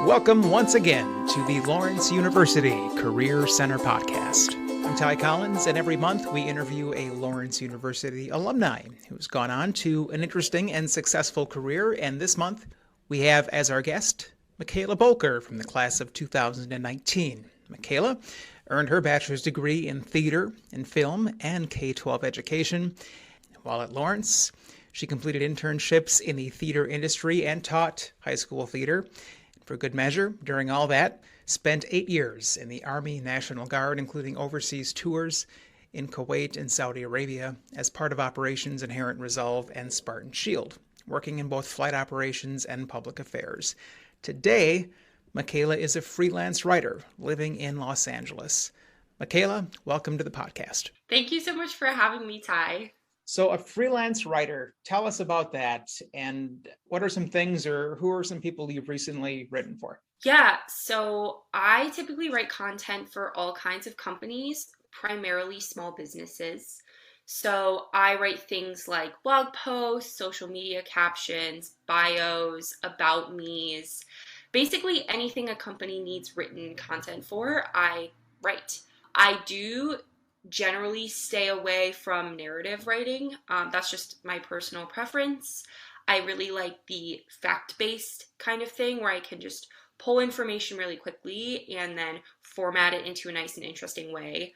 Welcome once again to the Lawrence University Career Center podcast. I'm Ty Collins, and every month we interview a Lawrence University alumni who's gone on to an interesting and successful career. And this month we have as our guest Mikaela Bolker from the class of 2019. Mikaela earned her bachelor's degree in theater and film and K-12 education. While at Lawrence, she completed internships in the theater industry and taught high school theater. For good measure, during all that, spent 8 years in the Army National Guard, including overseas tours in Kuwait and Saudi Arabia as part of Operations Inherent Resolve and Spartan Shield, working in both flight operations and public affairs. Today, Mikaela is a freelance writer living in Los Angeles. Mikaela, welcome to the podcast. Thank you so much for having me, Ty. So a freelance writer, tell us about that, and what are some things or who are some people you've recently written for? Yeah, so I typically write content for all kinds of companies, primarily small businesses. So I write things like blog posts, social media captions, bios, about me's, basically anything a company needs written content for, I write. I do generally stay away from narrative writing. That's just my personal preference. I really like the fact-based kind of thing where I can just pull information really quickly and then format it into a nice and interesting way.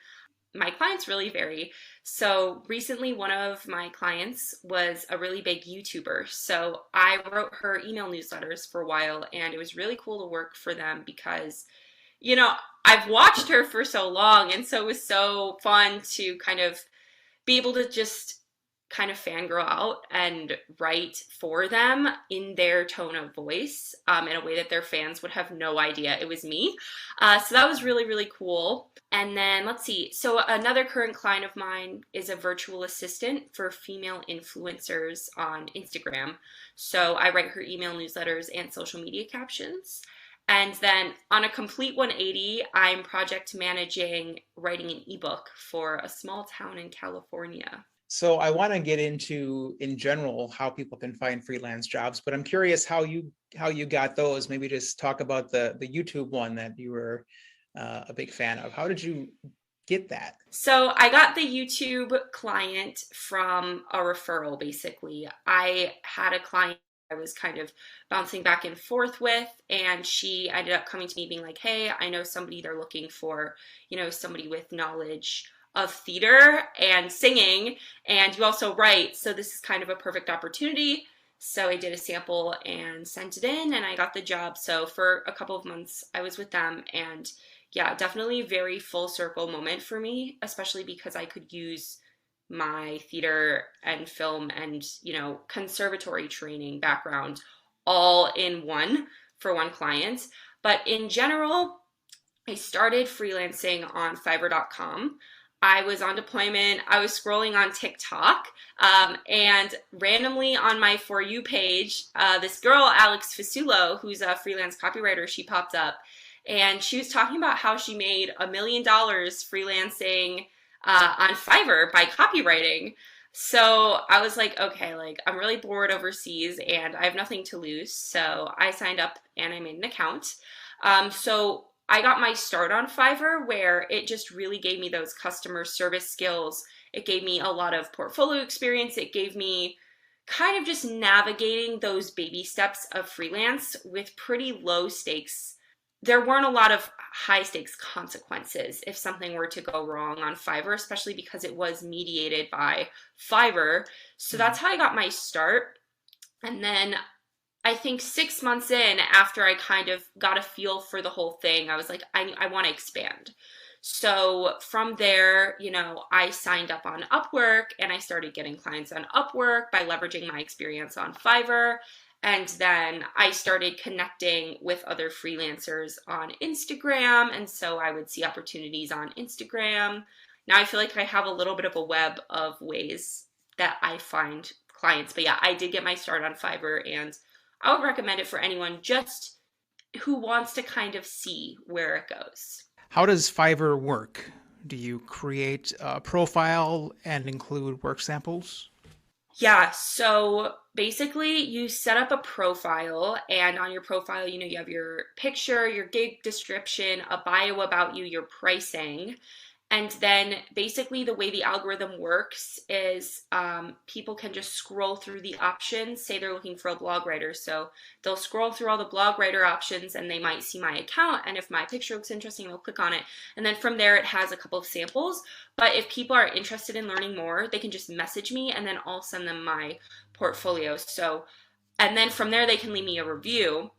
My clients really vary. So recently one of my clients was a really big YouTuber. So I wrote her email newsletters for a while, and it was really cool to work for them because I've watched her for so long, and so it was so fun to kind of be able to just kind of fangirl out and write for them in their tone of voice in a way that their fans would have no idea it was me. So that was really, really cool. And then let's see. So another current client of mine is a virtual assistant for female influencers on Instagram. So I write her email newsletters and social media captions. And then on a complete 180, I'm project managing writing an ebook for a small town in California. So I want to get into, in general, how people can find freelance jobs, but I'm curious how you got those. Maybe just talk about the YouTube one that you were a big fan of. How did you get that? So I got the YouTube client from a referral, basically. I had a client I was kind of bouncing back and forth with, and she ended up coming to me being like, hey, I know somebody they're looking for, somebody with knowledge of theater and singing, and you also write, so this is kind of a perfect opportunity. So I did a sample and sent it in, and I got the job. So for a couple of months I was with them, and yeah, definitely very full circle moment for me, especially because I could use my theater and film and, conservatory training background all in one for one client. But in general, I started freelancing on Fiverr.com. I was on deployment. I was scrolling on TikTok, and randomly on my For You page, this girl, Alex Fasulo, who's a freelance copywriter, she popped up, and she was talking about how she made $1 million freelancing on Fiverr by copywriting. So I was like, okay, I'm really bored overseas and I have nothing to lose. So I signed up and I made an account. So I got my start on Fiverr, where it just really gave me those customer service skills. It gave me a lot of portfolio experience. It gave me kind of just navigating those baby steps of freelance with pretty low stakes. There weren't a lot of high stakes consequences if something were to go wrong on Fiverr, especially because it was mediated by Fiverr. So that's how I got my start. And then I think 6 months in, after I kind of got a feel for the whole thing, I was like, I want to expand. So from there, I signed up on Upwork, and I started getting clients on Upwork by leveraging my experience on Fiverr. And then I started connecting with other freelancers on Instagram. And so I would see opportunities on Instagram. Now I feel like I have a little bit of a web of ways that I find clients. But yeah, I did get my start on Fiverr, and I would recommend it for anyone just who wants to kind of see where it goes. How does Fiverr work? Do you create a profile and include work samples? Yeah, so basically you set up a profile, and on your profile, you have your picture, your gig description, a bio about you, your pricing. And then basically the way the algorithm works is people can just scroll through the options. Say they're looking for a blog writer. So they'll scroll through all the blog writer options and they might see my account. And if my picture looks interesting, they'll click on it. And then from there, it has a couple of samples. But if people are interested in learning more, they can just message me and then I'll send them my portfolio. So, and then from there, they can leave me a review.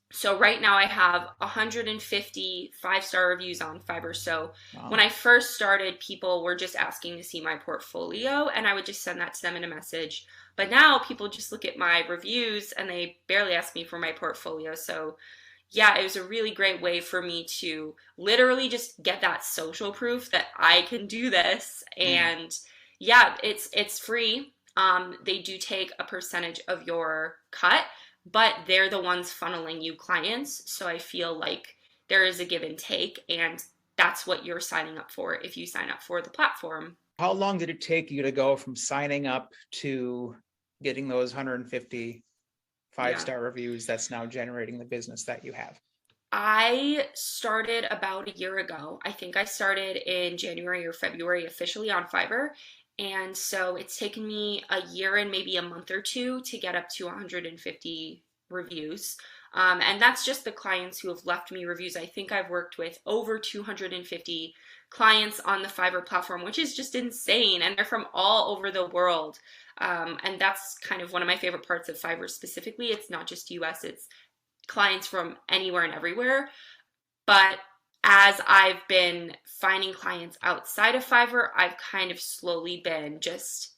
So right now I have 150 five-star reviews on Fiverr. So when Wow. I first started, people were just asking to see my portfolio and I would just send that to them in a message. But now people just look at my reviews and they barely ask me for my portfolio. So yeah, it was a really great way for me to literally just get that social proof that I can do this. Yeah. And yeah, it's free. They do take a percentage of your cut, but they're the ones funneling you clients. So I feel like there is a give and take, and that's what you're signing up for if you sign up for the platform. How long did it take you to go from signing up to getting those 150 Yeah. five-star reviews that's now generating the business that you have? I started about a year ago. I think I started in January or February officially on Fiverr. And so it's taken me a year and maybe a month or two to get up to 150 reviews. And that's just the clients who have left me reviews. I think I've worked with over 250 clients on the Fiverr platform, which is just insane. And they're from all over the world. And that's kind of one of my favorite parts of Fiverr specifically. It's not just US, it's clients from anywhere and everywhere. But as I've been finding clients outside of Fiverr, I've kind of slowly been just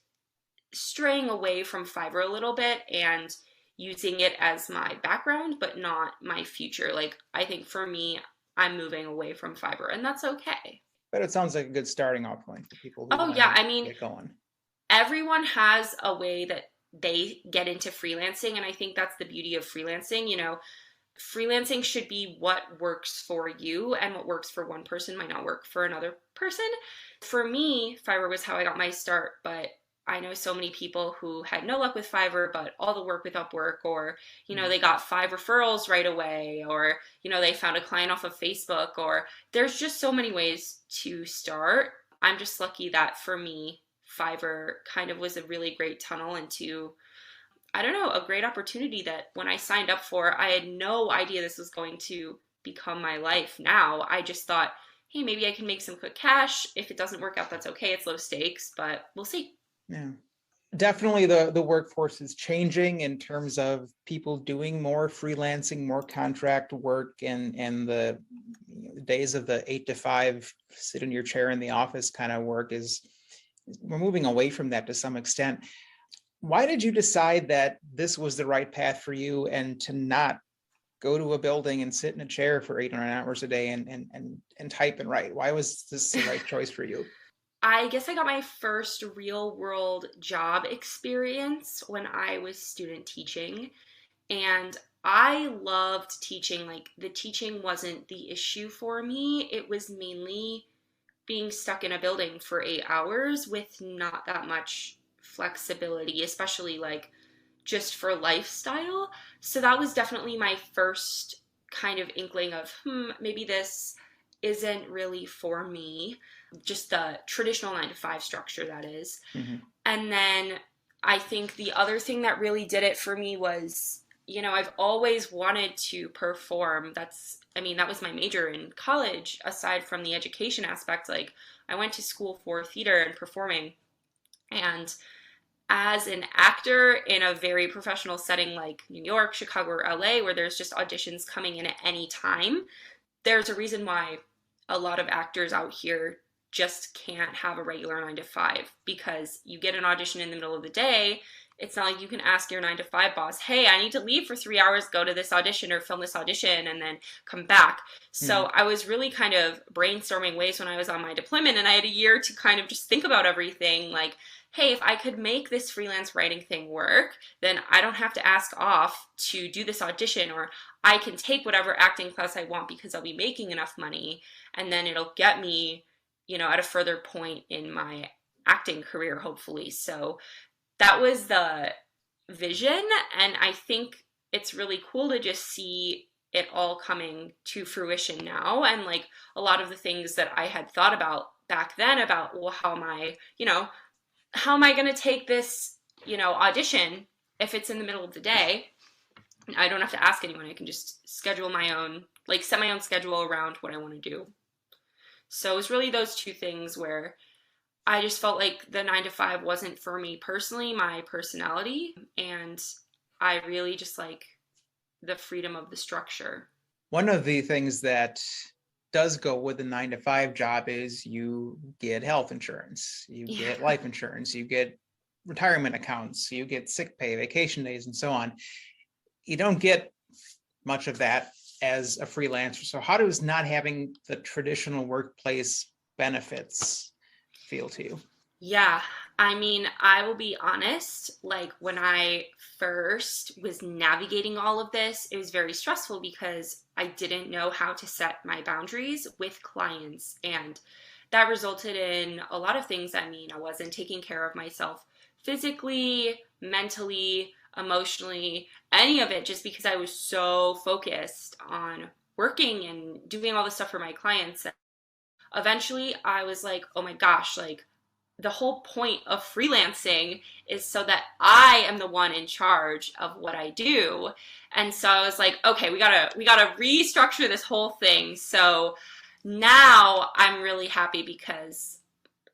straying away from Fiverr a little bit and using it as my background, but not my future. Like, I think for me, I'm moving away from Fiverr, and that's okay. But it sounds like a good starting off point for people who Oh, want yeah. to I mean, get going. everyone has a way that they get into freelancing, and I think that's the beauty of freelancing. Freelancing should be what works for you, and what works for one person might not work for another person. For me, Fiverr was how I got my start, but I know so many people who had no luck with Fiverr, but all the work with Upwork, or, Mm. they got 5 referrals right away, or, they found a client off of Facebook, or there's just so many ways to start. I'm just lucky that for me, Fiverr kind of was a really great tunnel into, I don't know, a great opportunity that when I signed up for, I had no idea this was going to become my life now. I just thought, hey, maybe I can make some quick cash. If it doesn't work out, that's okay. It's low stakes, but we'll see. Yeah. Definitely the workforce is changing in terms of people doing more freelancing, more contract work, and the days of the 8 to 5 sit in your chair in the office kind of work is we're moving away from that to some extent. Why did you decide that this was the right path for you and to not go to a building and sit in a chair for 8 or 9 hours a day and type and write? Why was this the right choice for you? I guess I got my first real world job experience when I was student teaching. And I loved teaching. Like, the teaching wasn't the issue for me, it was mainly being stuck in a building for 8 hours with not that much flexibility, especially like just for lifestyle. So that was definitely my first kind of inkling of, maybe this isn't really for me. Just the traditional 9 to 5 structure, that is. Mhm. And then I think the other thing that really did it for me was, I've always wanted to perform. That was my major in college, aside from the education aspect. Like, I went to school for theater and performing. And as an actor in a very professional setting like New York, Chicago, or LA, where there's just auditions coming in at any time, there's a reason why a lot of actors out here just can't have a regular 9 to 5, because you get an audition in the middle of the day. It's not like you can ask your 9 to 5 boss, hey, I need to leave for 3 hours, go to this audition or film this audition, and then come back. So Mhm. I was really kind of brainstorming ways when I was on my deployment, and I had a year to kind of just think about everything. Like, hey, if I could make this freelance writing thing work, then I don't have to ask off to do this audition, or I can take whatever acting class I want because I'll be making enough money, and then it'll get me, at a further point in my acting career, hopefully. So that was the vision. And I think it's really cool to just see it all coming to fruition now. And like a lot of the things that I had thought about back then about, well, how am I going to take this, audition if it's in the middle of the day? I don't have to ask anyone. I can just schedule my own, like set my own schedule around what I want to do. So it was really those two things where I just felt like the 9 to 5 wasn't for me personally, my personality. And I really just like the freedom of the structure. One of the things that does go with a 9 to 5 job is you get health insurance, you Yeah. get life insurance, you get retirement accounts, you get sick pay, vacation days, and so on. You don't get much of that as a freelancer. So how does not having the traditional workplace benefits feel to you? Yeah, I mean, I will be honest, like when I first was navigating all of this, it was very stressful because I didn't know how to set my boundaries with clients. And that resulted in a lot of things. I mean, I wasn't taking care of myself physically, mentally, emotionally, any of it, just because I was so focused on working and doing all this stuff for my clients. Eventually, I was like, oh my gosh, like, the whole point of freelancing is so that I am the one in charge of what I do. And so I was like, okay, we gotta restructure this whole thing. So now I'm really happy because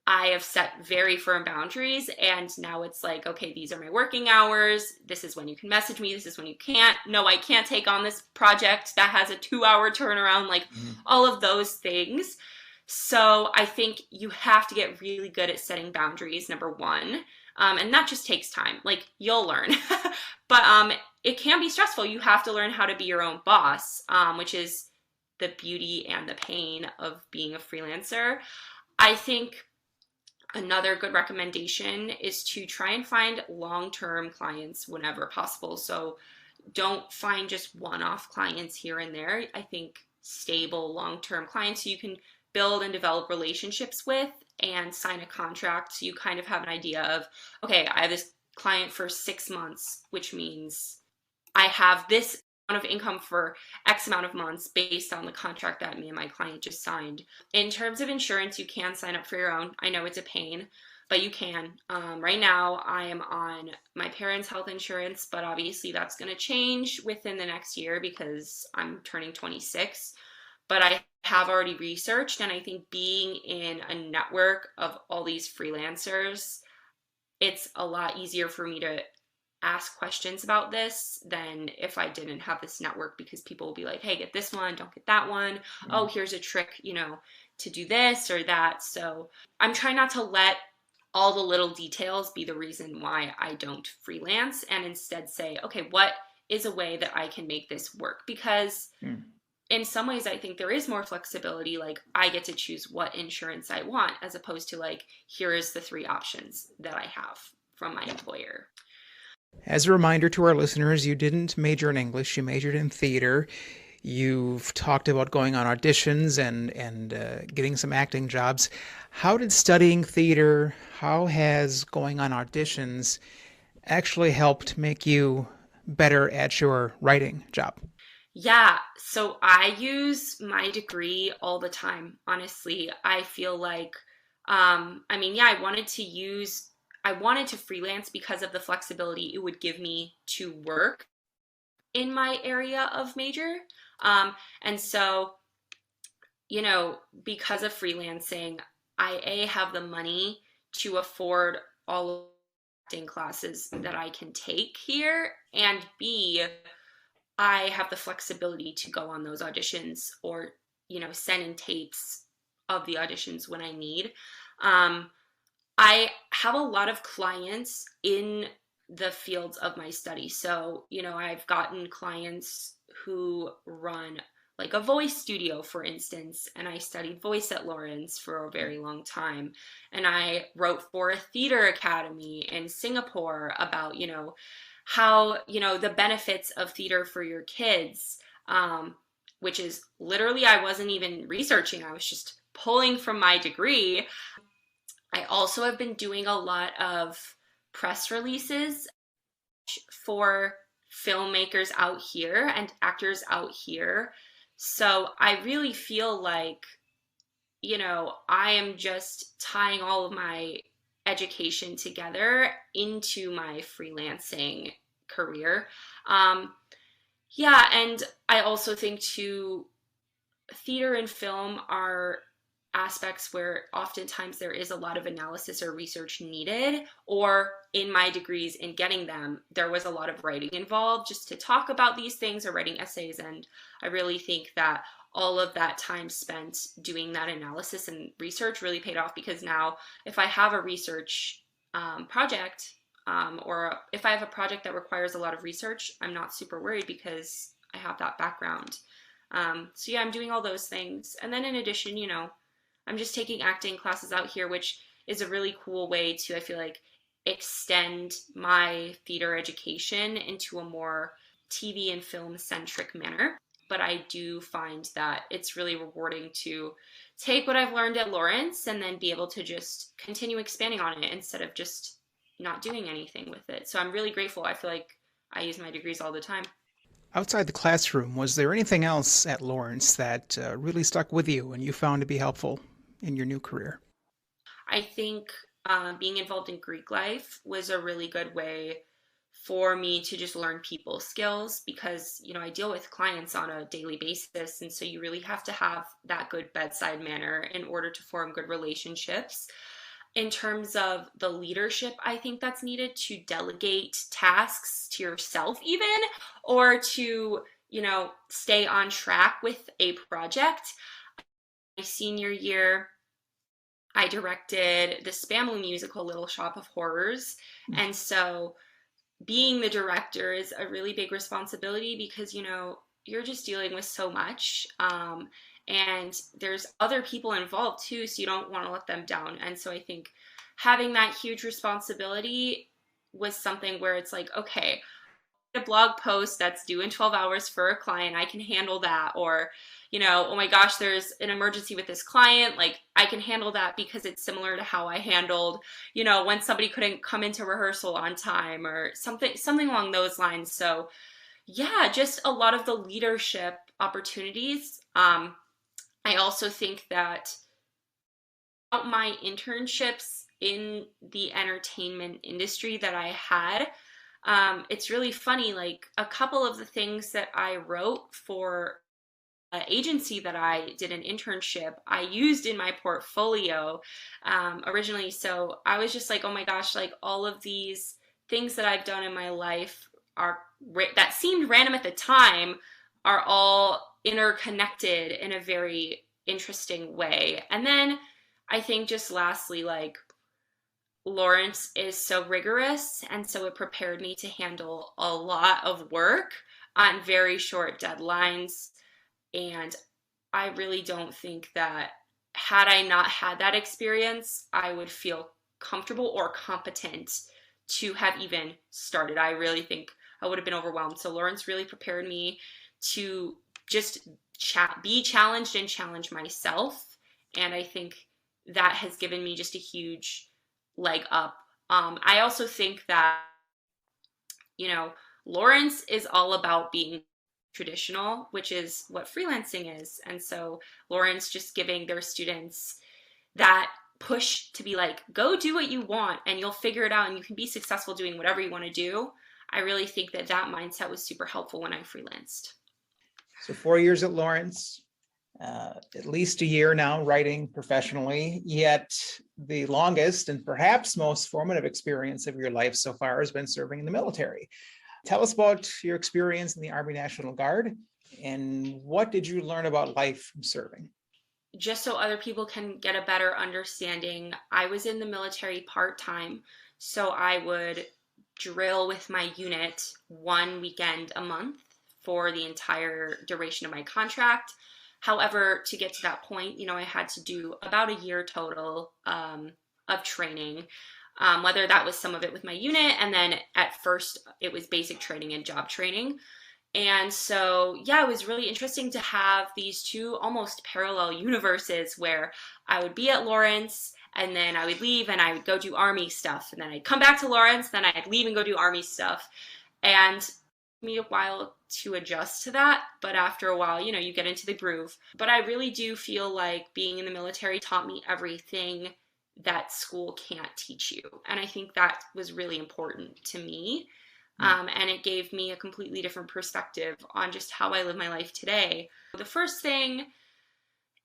I have set very firm boundaries, and now it's like, okay, these are my working hours. This is when you can message me. This is when you can't. No, I can't take on this project that has a 2 hour turnaround, like all of those things. So I think you have to get really good at setting boundaries, number one. And that just takes time. Like you'll learn, but it can be stressful. You have to learn how to be your own boss, which is the beauty and the pain of being a freelancer. I think another good recommendation is to try and find long-term clients whenever possible. So don't find just one-off clients here and there. I think stable long-term clients you can build and develop relationships with and sign a contract so you kind of have an idea of, okay, I have this client for 6 months, which means I have this amount of income for X amount of months based on the contract that me and my client just signed. In terms of insurance, you can sign up for your own. I know it's a pain, but you can. Right now, I am on my parents' health insurance, but obviously that's going to change within the next year because I'm turning 26. But I have already researched, and I think being in a network of all these freelancers, it's a lot easier for me to ask questions about this than if I didn't have this network, because people will be like, hey, get this one, don't get that one. Oh, here's a trick, to do this or that. So I'm trying not to let all the little details be the reason why I don't freelance, and instead say, okay, what is a way that I can make this work? Because in some ways, I think there is more flexibility. Like I get to choose what insurance I want, as opposed to like, here is the 3 options that I have from my employer. As a reminder to our listeners, you didn't major in English, you majored in theater. You've talked about going on auditions and getting some acting jobs. How did studying theater, how has going on auditions actually helped make you better at your writing job? Yeah, so I use my degree all the time, honestly. I feel like, yeah, I wanted to freelance because of the flexibility it would give me to work in my area of major. And so, because of freelancing, I have the money to afford all of the acting classes that I can take here, and B, I have the flexibility to go on those auditions or, send in tapes of the auditions when I need. I have a lot of clients in the fields of my study. So, I've gotten clients who run like a voice studio, for instance, and I studied voice at Lawrence for a very long time. And I wrote for a theater academy in Singapore about, how, the benefits of theater for your kids, which is literally, I wasn't even researching, I was just pulling from my degree. I also have been doing a lot of press releases for filmmakers out here and actors out here. So I really feel like, I am just tying all of my education together into my freelancing career. Um, yeah, and I also think too, theater and film are aspects where oftentimes there is a lot of analysis or research needed, or in my degrees in getting them, there was a lot of writing involved just to talk about these things or writing essays. And I really think that all of that time spent doing that analysis and research really paid off, because now if I have a research project, or if I have a project that requires a lot of research, I'm not super worried because I have that background. So yeah, I'm doing all those things. And then in addition, I'm just taking acting classes out here, which is a really cool way to, I feel like, extend my theater education into a more TV and film centric manner. But I do find that it's really rewarding to take what I've learned at Lawrence and then be able to just continue expanding on it instead of just not doing anything with it. So I'm really grateful. I feel like I use my degrees all the time. Outside the classroom, was there anything else at Lawrence that really stuck with you and you found to be helpful in your new career? I think being involved in Greek life was a really good way for me to just learn people skills, because I deal with clients on a daily basis, and so you really have to have that good bedside manner in order to form good relationships. In terms of the leadership, I think that's needed to delegate tasks to yourself, even, or to stay on track with a project. My senior year, I directed the Spamley musical Little Shop of Horrors. And so being the director is a really big responsibility, because, you're just dealing with so much. And there's other people involved too, so you don't want to let them down. And so I think having that huge responsibility was something where it's like, okay, a blog post that's due in 12 hours for a client, I can handle that. Or, oh my gosh, there's an emergency with this client, like I can handle that because it's similar to how I handled, when somebody couldn't come into rehearsal on time or something along those lines. So yeah, just a lot of the leadership opportunities. I also think that my internships in the entertainment industry that I had, it's really funny, like a couple of the things that I wrote for an agency that I did an internship, I used in my portfolio originally. So I was just like, oh my gosh, like all of these things that I've done in my life are that seemed random at the time are all interconnected in a very interesting way. And then I think just lastly, like Lawrence is so rigorous, and so it prepared me to handle a lot of work on very short deadlines. And I really don't think that had I not had that experience, I would feel comfortable or competent to have even started. I really think I would have been overwhelmed. So Lawrence really prepared me to just be challenged and challenge myself. And I think that has given me just a huge leg up. I also think that, Lawrence is all about being traditional, which is what freelancing is. And so Lawrence just giving their students that push to be like, go do what you want and you'll figure it out and you can be successful doing whatever you want to do. I really think that mindset was super helpful when I freelanced. So 4 years at Lawrence, at least a year now writing professionally, yet the longest and perhaps most formative experience of your life so far has been serving in the military. Tell us about your experience in the Army National Guard, and what did you learn about life from serving? Just so other people can get a better understanding, I was in the military part-time, so I would drill with my unit one weekend a month for the entire duration of my contract. However, to get to that point, I had to do about a year total of training, whether that was some of it with my unit, and then at first it was basic training and job training. And so, yeah, it was really interesting to have these two almost parallel universes where I would be at Lawrence And then I would leave and I would go do Army stuff. And then I'd come back to Lawrence, then I'd leave and go do Army stuff. And it took me a while to adjust to that. But after a while, you get into the groove. But I really do feel like being in the military taught me everything that school can't teach you. And I think that was really important to me. And it gave me a completely different perspective on just how I live my life today. The first thing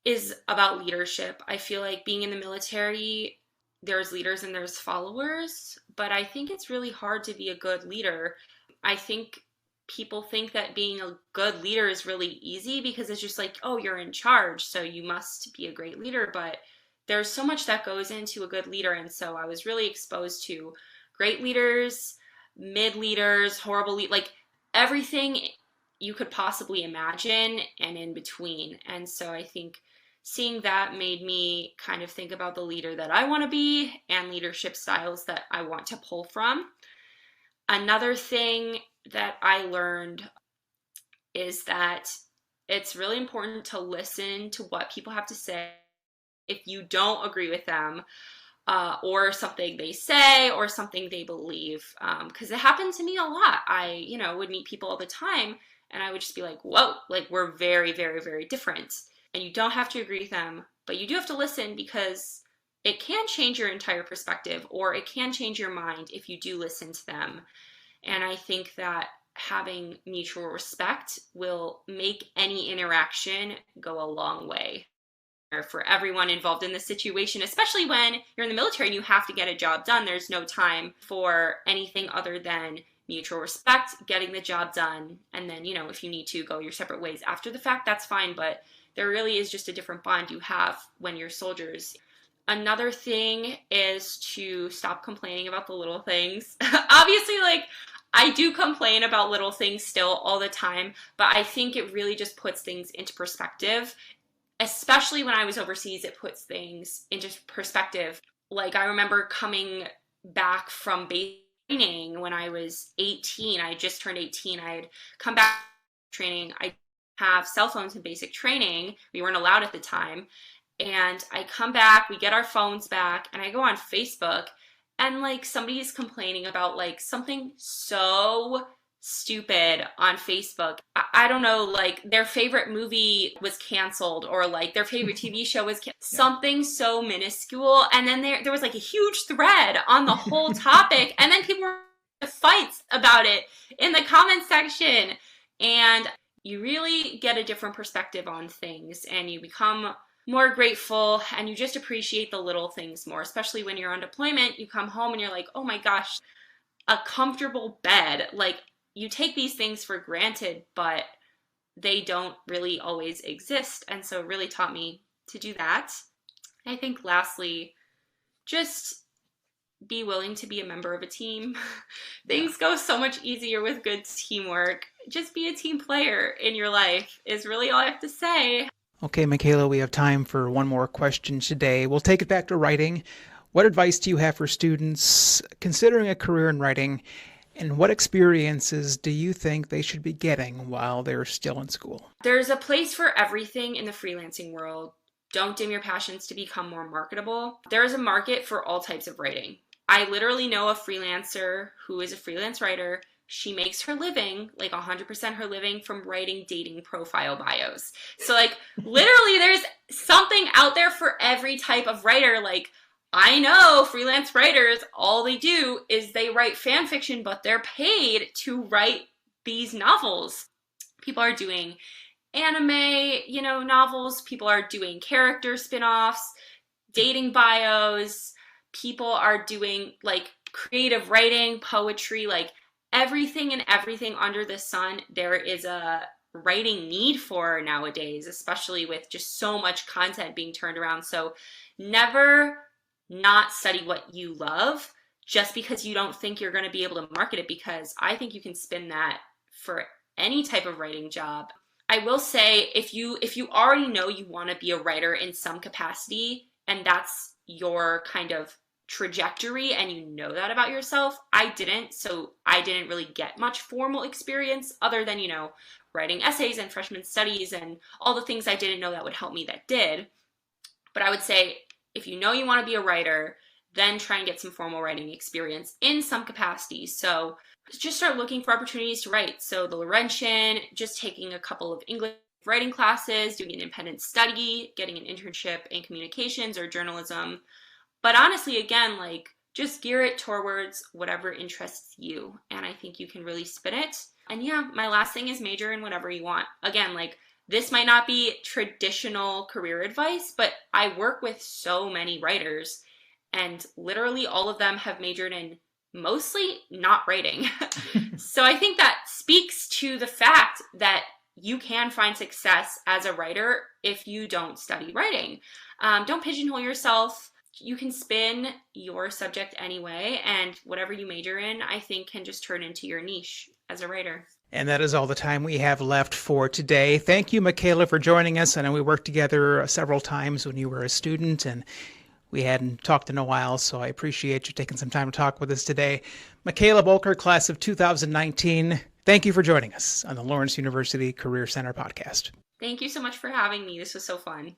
is about leadership. I feel like being in the military, there's leaders and there's followers, but I think it's really hard to be a good leader. I think people think that being a good leader is really easy because it's just like, oh, you're in charge, so you must be a great leader. But there's so much that goes into a good leader. And so I was really exposed to great leaders, mid leaders, horrible like everything you could possibly imagine and in between. And so I think seeing that made me kind of think about the leader that I want to be and leadership styles that I want to pull from. Another thing that I learned is that it's really important to listen to what people have to say if you don't agree with them, or something they say or something they believe. Because it happened to me a lot. I, would meet people all the time and I would just be like, whoa, like we're very, very, very different. And you don't have to agree with them, but you do have to listen because it can change your entire perspective, or it can change your mind if you do listen to them. And I think that having mutual respect will make any interaction go a long way for everyone involved in the situation, especially when you're in the military and you have to get a job done. There's no time for anything other than mutual respect, getting the job done, and then, if you need to go your separate ways after the fact, that's fine, but there really is just a different bond you have when you're soldiers. Another thing is to stop complaining about the little things. Obviously, like, I do complain about little things still all the time, but I think it really just puts things into perspective. Especially when I was overseas, it puts things into perspective. Like, I remember coming back from basic training when I was 18. I just turned 18. I had come back from training. I have cell phones in basic training. We weren't allowed at the time. And I come back, we get our phones back, and I go on Facebook, and like somebody's complaining about like something so stupid on Facebook. I don't know, like their favorite movie was canceled, or like their favorite TV show was something so minuscule, and then there was like a huge thread on the whole topic, and then people were fights about it in the comment section, and you really get a different perspective on things, and you become more grateful, and you just appreciate the little things more, especially when you're on deployment. You come home and you're like, oh my gosh, a comfortable bed. Like, you take these things for granted, but they don't really always exist. And so it really taught me to do that. I think lastly, just be willing to be a member of a team. Things go so much easier with good teamwork. Just be a team player in your life is really all I have to say. Okay, Mikaela, we have time for one more question today. We'll take it back to writing. What advice do you have for students considering a career in writing? And what experiences do you think they should be getting while they're still in school? There's a place for everything in the freelancing world. Don't dim your passions to become more marketable. There is a market for all types of writing. I literally know a freelancer who is a freelance writer. She makes her living, like 100% her living, from writing dating profile bios. So like literally there's something out there for every type of writer. Like, I know freelance writers, all they do is they write fan fiction, but they're paid to write these novels. People are doing anime, novels. People are doing character spin-offs, dating bios. People are doing like creative writing, poetry, like everything and everything under the sun. There is a writing need for nowadays, especially with just so much content being turned around. So never not study what you love just because you don't think you're going to be able to market it, because I think you can spin that for any type of writing job. I will say, if you already know you want to be a writer in some capacity and that's your kind of trajectory and you know that about yourself, I didn't, so I didn't really get much formal experience other than, writing essays and freshman studies and all the things I didn't know that would help me that did. But I would say, if you know you want to be a writer, then try and get some formal writing experience in some capacity. So just start looking for opportunities to write. So the Laurentian, just taking a couple of English writing classes, doing an independent study, getting an internship in communications or journalism. But honestly, again, like just gear it towards whatever interests you. And I think you can really spin it. And yeah, my last thing is major in whatever you want. Again, like this might not be traditional career advice, but I work with so many writers and literally all of them have majored in mostly not writing. So I think that speaks to the fact that you can find success as a writer if you don't study writing. Don't pigeonhole yourself. You can spin your subject anyway, and whatever you major in, I think can just turn into your niche as a writer. And that is all the time we have left for today. Thank you, Mikaela, for joining us. I know we worked together several times when you were a student, and we hadn't talked in a while, so I appreciate you taking some time to talk with us today. Mikaela Bolker, class of 2019, thank you for joining us on the Lawrence University Career Center podcast. Thank you so much for having me. This was so fun.